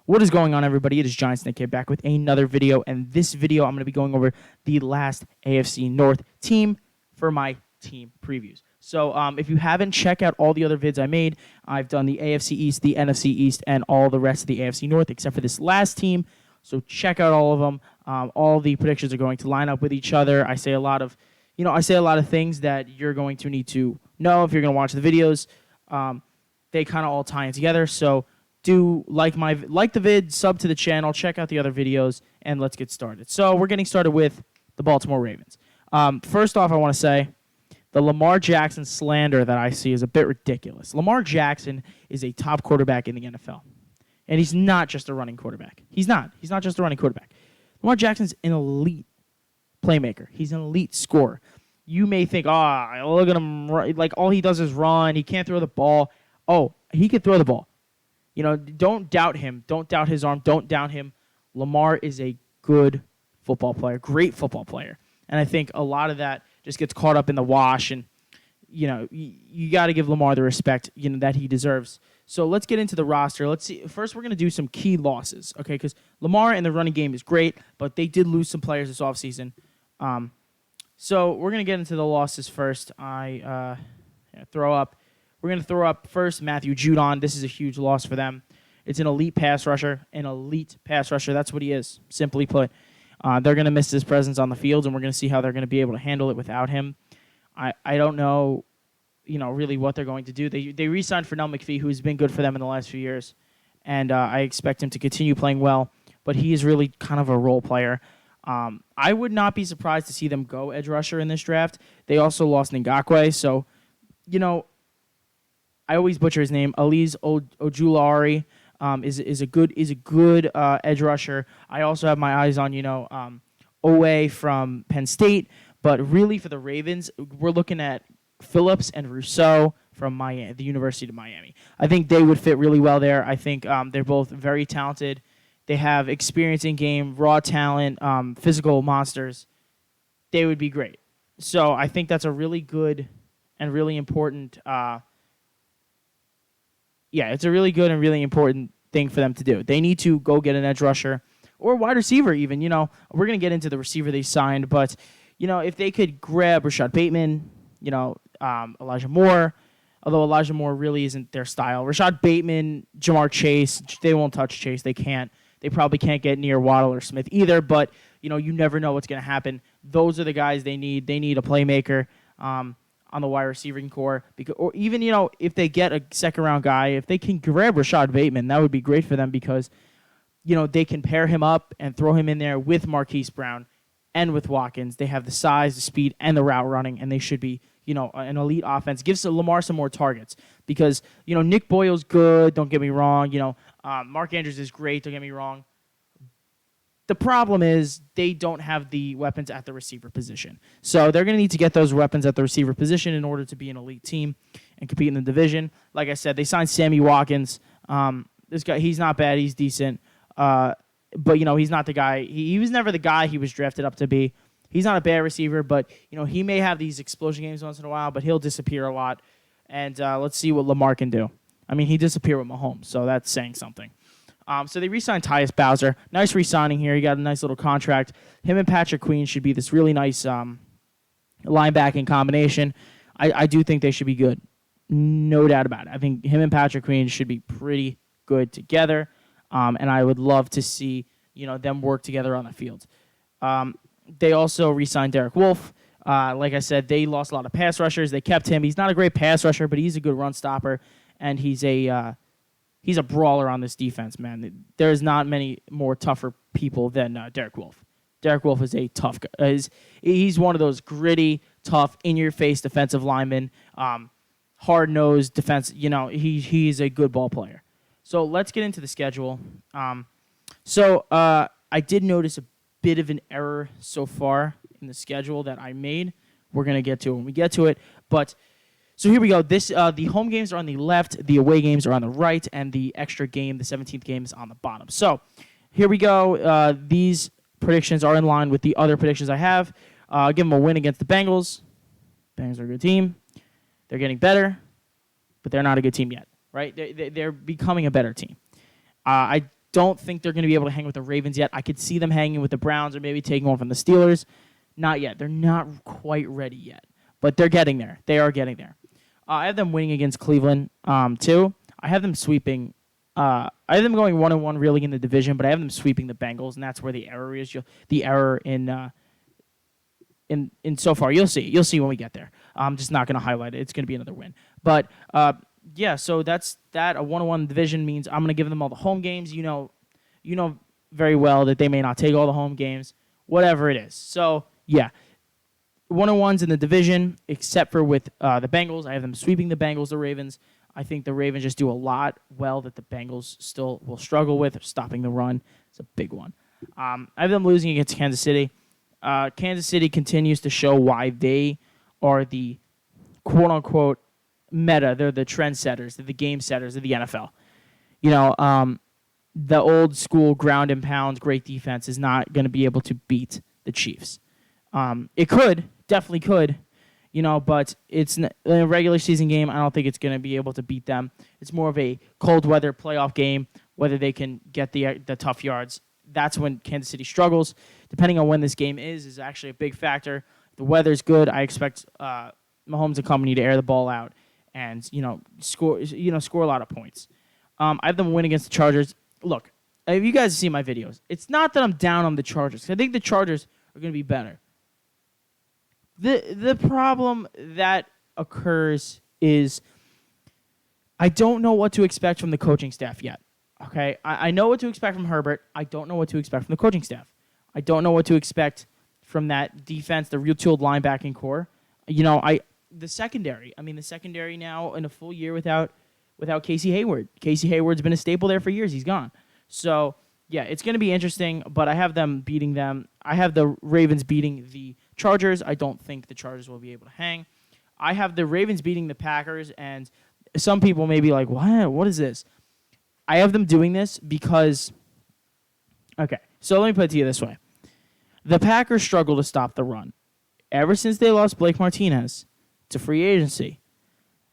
What is going on, everybody? It is Giant Snake here back with another video, and this video I'm going to be going over the last AFC North team for my team previews. So if you haven't, check out all the other vids I made. I've done the AFC East, the NFC East, and all the rest of the AFC North except for this last team. So check out all of them. All the predictions are going to line up with each other. I say a lot of things that you're going to need to know if you're going to watch the videos. They kind of all tie in together. So do like the vid, sub to the channel, check out the other videos, and let's get started. So we're getting started with the Baltimore Ravens. First off, I want to say the Lamar Jackson slander that I see is a bit ridiculous. Lamar Jackson is a top quarterback in the NFL, and he's not just a running quarterback. He's not just a running quarterback. Lamar Jackson's an elite playmaker. He's an elite scorer. You may think, look at him, like all he does is run. He can't throw the ball. Oh, he could throw the ball. Don't doubt him. Don't doubt his arm. Don't doubt him. Lamar is a good football player, great football player. And I think a lot of that just gets caught up in the wash. And, you got to give Lamar the respect, that he deserves. So let's get into the roster. Let's see. First, we're going to do some key losses, okay? Because Lamar in the running game is great, but they did lose some players this offseason. So we're going to get into the losses first. We're going to throw up first Matthew Judon. This is a huge loss for them. It's an elite pass rusher. That's what he is, simply put. They're going to miss his presence on the field, and we're going to see how they're going to be able to handle it without him. I don't know, really what they're going to do. They re-signed Fernell McPhee, who's been good for them in the last few years, and I expect him to continue playing well, but he is really kind of a role player. I would not be surprised to see them go edge rusher in this draft. They also lost Ngakwe, so, I always butcher his name. Alize Ojulari is a good edge rusher. I also have my eyes on Owe from Penn State, but really for the Ravens, we're looking at Phillips and Rousseau from the University of Miami. I think they would fit really well there. I think they're both very talented. They have experience in game, raw talent, physical monsters. They would be great. So I think that's a really good and really important. It's a really good and really important thing for them to do. They need to go get an edge rusher or wide receiver even. We're going to get into the receiver they signed, but, if they could grab Rashad Bateman, Elijah Moore, although Elijah Moore really isn't their style. Rashad Bateman, Jamar Chase, they won't touch Chase. They can't. They probably can't get near Waddle or Smith either, but, you never know what's going to happen. Those are the guys they need. They need a playmaker on the wide receiving core. Or even, if they get a second-round guy, if they can grab Rashad Bateman, that would be great for them because, they can pair him up and throw him in there with Marquise Brown and with Watkins. They have the size, the speed, and the route running, and they should be, an elite offense. Gives Lamar some more targets because, Nick Boyle's good, don't get me wrong. Mark Andrews is great, don't get me wrong. The problem is they don't have the weapons at the receiver position. So they're going to need to get those weapons at the receiver position in order to be an elite team and compete in the division. Like I said, they signed Sammy Watkins. This guy, he's not bad. He's decent. But, he's not the guy. He was never the guy he was drafted up to be. He's not a bad receiver, but, he may have these explosion games once in a while, but he'll disappear a lot. And let's see what Lamar can do. I mean, he disappeared with Mahomes, so that's saying something. So they re-signed Tyus Bowser. Nice re-signing here. He got a nice little contract. Him and Patrick Queen should be this really nice linebacking combination. I do think they should be good. No doubt about it. I think him and Patrick Queen should be pretty good together. And I would love to see, them work together on the field. They also re-signed Derek Wolfe. Like I said, they lost a lot of pass rushers. They kept him. He's not a great pass rusher, but he's a good run stopper. And he's a brawler on this defense, man. There's not many more tougher people than Derek Wolfe. Derek Wolfe is a tough guy. He's one of those gritty, tough, in-your-face defensive linemen, hard-nosed defense. He's a good ball player. So let's get into the schedule. I did notice a bit of an error so far in the schedule that I made. We're going to get to it when we get to it. But so here we go. The home games are on the left, the away games are on the right, and the extra game, the 17th game, is on the bottom. So here we go. These predictions are in line with the other predictions I have. I'll give them a win against the Bengals. Bengals are a good team. They're getting better, but they're not a good team yet, right? They're becoming a better team. I don't think they're going to be able to hang with the Ravens yet. I could see them hanging with the Browns or maybe taking one from the Steelers. Not yet. They're not quite ready yet, but they're getting there. They are getting there. I have them winning against Cleveland, too. I have them sweeping. I have them going 1-1 really in the division, but I have them sweeping the Bengals, and that's where the error is. The error in so far. You'll see. You'll see when we get there. I'm just not going to highlight it. It's going to be another win. But yeah, so that's that. A 1-1 division means I'm going to give them all the home games. You know very well that they may not take all the home games, whatever it is. So yeah, 1-1s in the division, except for with the Bengals. I have them sweeping the Bengals, the Ravens. I think the Ravens just do a lot well that the Bengals still will struggle with. Stopping the run is a big one. I have them losing against Kansas City. Kansas City continues to show why they are the quote-unquote meta. They're the trendsetters. They're the game setters of the NFL. The old school ground and pound, great defense is not going to be able to beat the Chiefs. It could, definitely could, but it's in a regular season game. I don't think it's going to be able to beat them. It's more of a cold weather playoff game, whether they can get the tough yards. That's when Kansas City struggles. Depending on when this game is actually a big factor. If the weather's good, I expect Mahomes and company to air the ball out and score a lot of points. I have them win against the Chargers. Look, if you guys see my videos, it's not that I'm down on the Chargers. I think the Chargers are going to be better. The problem that occurs is I don't know what to expect from the coaching staff yet. Okay, I know what to expect from Herbert. I don't know what to expect from the coaching staff. I don't know what to expect from that defense, the retooled linebacking core. The secondary. I mean, the secondary now in a full year without Casey Hayward. Casey Hayward's been a staple there for years. He's gone. So, yeah, it's going to be interesting, but I have them beating them. I have the Ravens beating the Chargers. I don't think the Chargers will be able to hang. I have the Ravens beating the Packers, and some people may be like, what is this? I have them doing this because, okay, so let me put it to you this way. The Packers struggle to stop the run. Ever since they lost Blake Martinez to free agency,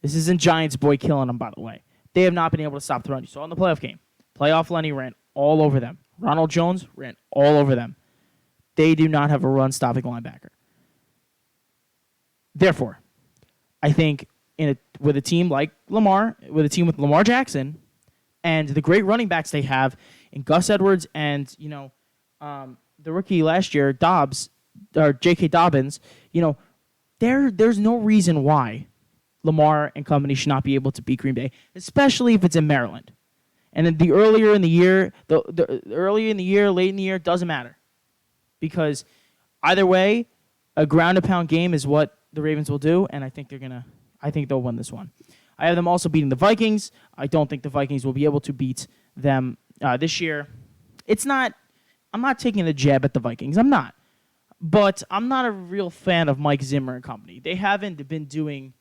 this isn't Giants boy killing them, by the way. They have not been able to stop the run. You saw in the playoff game. Playoff Lenny ran all over them. Ronald Jones ran all over them. They do not have a run-stopping linebacker. Therefore, I think with a team like Lamar, with a team with Lamar Jackson, and the great running backs they have in Gus Edwards and the rookie last year, J.K. Dobbins, there's no reason why Lamar and company should not be able to beat Green Bay, especially if it's in Maryland. And then the earlier in the year, earlier in the year, late in the year, doesn't matter. Because either way, a ground and pound game is what the Ravens will do, and I think they'll win this one. I have them also beating the Vikings. I don't think the Vikings will be able to beat them this year. I'm not taking a jab at the Vikings. I'm not. But I'm not a real fan of Mike Zimmer and company. They haven't been doing,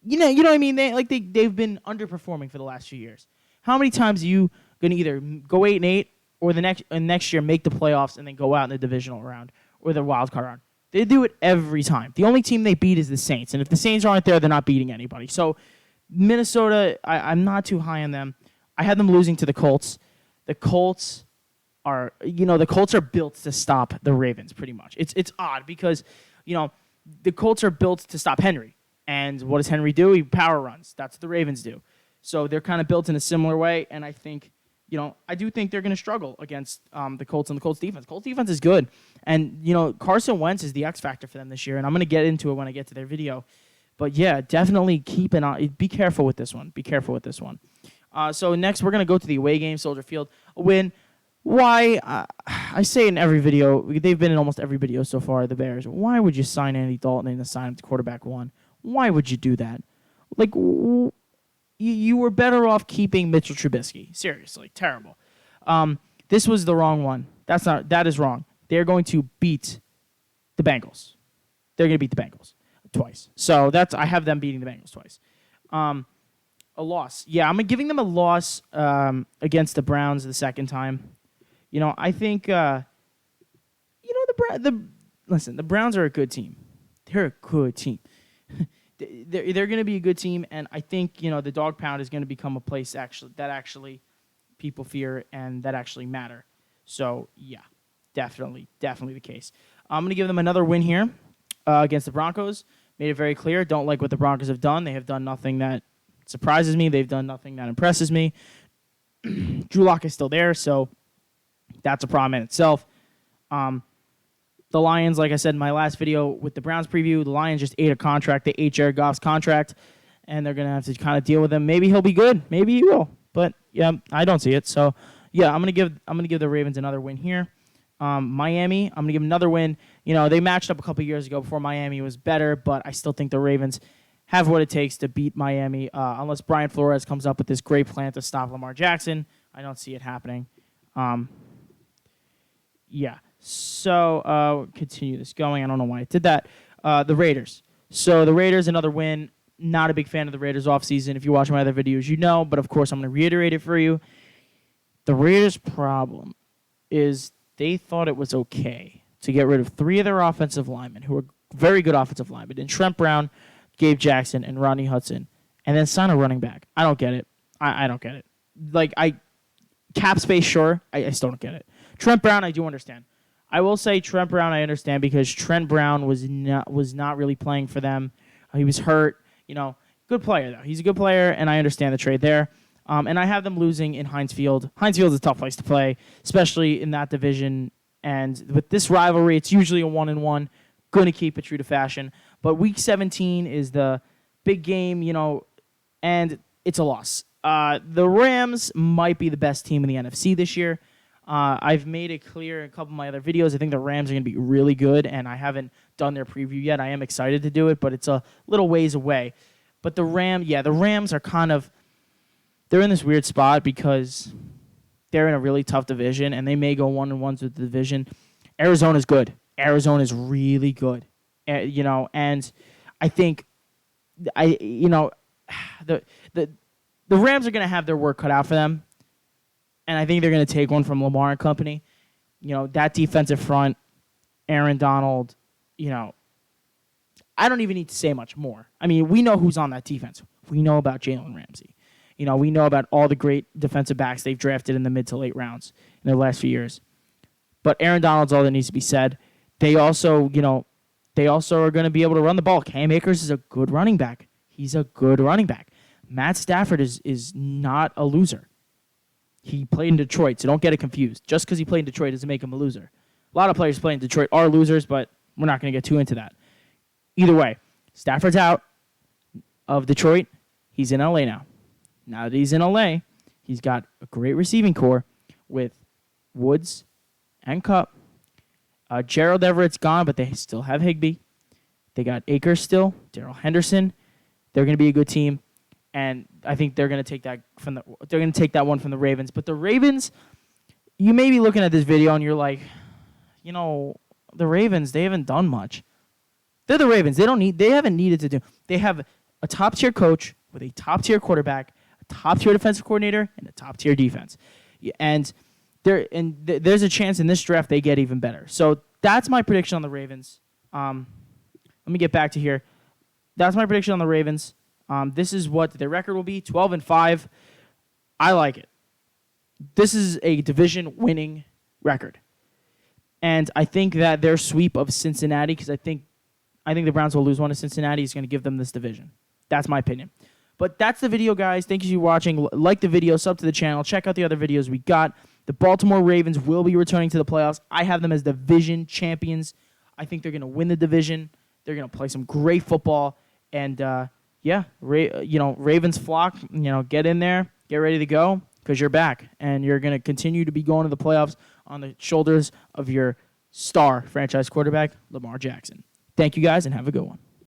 you know what I mean? They've been underperforming for the last few years. How many times are you going to either go 8-8 or the next year make the playoffs and then go out in the divisional round or the wild card round? They do it every time. The only team they beat is the Saints. And if the Saints aren't there, they're not beating anybody. So Minnesota, I'm not too high on them. I had them losing to the Colts. The Colts are built to stop the Ravens pretty much. It's odd because, the Colts are built to stop Henry. And what does Henry do? He power runs. That's what the Ravens do. So they're kind of built in a similar way. And I think, I do think they're going to struggle against the Colts and the Colts defense. Colts defense is good. And, Carson Wentz is the X factor for them this year. And I'm going to get into it when I get to their video. But, yeah, definitely keep an eye. Be careful with this one. So next we're going to go to the away game, Soldier Field. A win. Why? I say in every video, they've been in almost every video so far, the Bears. Why would you sign Andy Dalton and assign him to quarterback one? Why would you do that? You were better off keeping Mitchell Trubisky. Seriously, terrible. This was the wrong one. That is wrong. They're going to beat the Bengals. They're going to beat the Bengals twice. So I have them beating the Bengals twice. A loss. Yeah, I'm giving them a loss against the Browns the second time. I think the Browns are a good team. They're a good team. They're going to be a good team, and I think the dog pound is going to become a place that actually people fear and that actually matter. So, yeah, definitely the case. I'm going to give them another win here against the Broncos. Made it very clear. Don't like what the Broncos have done. They have done nothing that surprises me. They've done nothing that impresses me. Drew Lock is still there, so that's a problem in itself. The Lions, like I said in my last video with the Browns preview, the Lions just ate a contract. They ate Jared Goff's contract, and they're going to have to kind of deal with him. Maybe he'll be good. Maybe he will. But, yeah, I don't see it. So, yeah, I'm gonna give the Ravens another win here. Miami, I'm going to give them another win. You know, they matched up a couple years ago before Miami was better, but I still think the Ravens have what it takes to beat Miami, unless Brian Flores comes up with this great plan to stop Lamar Jackson. I don't see it happening. Yeah. So, continue this going. I don't know why I did that. The Raiders. So, the Raiders, another win. Not a big fan of the Raiders offseason. If you watch my other videos, you know. But, of course, I'm going to reiterate it for you. The Raiders' problem is they thought it was okay to get rid of 3 of their offensive linemen, who are very good offensive linemen, and Trent Brown, Gabe Jackson, and Rodney Hudson, and then sign a running back. I don't get it. I don't get it. Cap space, sure. I still don't get it. Trent Brown, I do understand. I will say Trent Brown, I understand, because Trent Brown was not really playing for them. He was hurt. You know, good player, though. He's a good player, and I understand the trade there. And I have them losing in Heinz Field. Heinz Field is a tough place to play, especially in that division. And with this rivalry, it's usually a 1-1. Going to keep it true to fashion. But Week 17 is the big game, you know, and it's a loss. The Rams might be the best team in the NFC this year. I've made it clear in a couple of my other videos. I think the Rams are going to be really good, and I haven't done their preview yet. I am excited to do it, but it's a little ways away. But the Rams are kind of, they're in this weird spot because they're in a really tough division, and they may go 1-1 with the division. Arizona's good. Arizona's really good. You know, and I think the Rams are going to have their work cut out for them. And I think they're going to take one from Lamar and company. You know, that defensive front, Aaron Donald, you know, I don't even need to say much more. I mean, we know who's on that defense. We know about Jalen Ramsey. You know, we know about all the great defensive backs they've drafted in the mid to late rounds in their last few years. But Aaron Donald's all that needs to be said. They also are going to be able to run the ball. Cam Akers is a good running back. He's a good running back. Matt Stafford is not a loser. He played in Detroit, so don't get it confused. Just because he played in Detroit doesn't make him a loser. A lot of players playing in Detroit are losers, but we're not going to get too into that. Either way, Stafford's out of Detroit. He's in L.A. now. Now that he's in L.A., he's got a great receiving core with Woods and Kupp. Gerald Everett's gone, but they still have Higbee. They got Akers still, Darrell Henderson. They're going to be a good team. And I think they're going to take that one from the Ravens. But the Ravens, you may be looking at this video and you're like, you know, the Ravens, they haven't done much. They're the Ravens. They haven't needed to do. They have a top-tier coach with a top-tier quarterback, a top-tier defensive coordinator, and a top-tier defense. And there's a chance in this draft they get even better. So that's my prediction on the Ravens. Let me get back to here. That's my prediction on the Ravens. This is what their record will be, 12-5. I like it. This is a division-winning record. And I think that their sweep of Cincinnati, because I think the Browns will lose one to Cincinnati, is going to give them this division. That's my opinion. But that's the video, guys. Thank you for watching. Like the video, sub to the channel. Check out the other videos we got. The Baltimore Ravens will be returning to the playoffs. I have them as division champions. I think they're going to win the division. They're going to play some great football. And, Ravens flock, get in there, get ready to go, because you're back. And you're going to continue to be going to the playoffs on the shoulders of your star franchise quarterback, Lamar Jackson. Thank you, guys, and have a good one.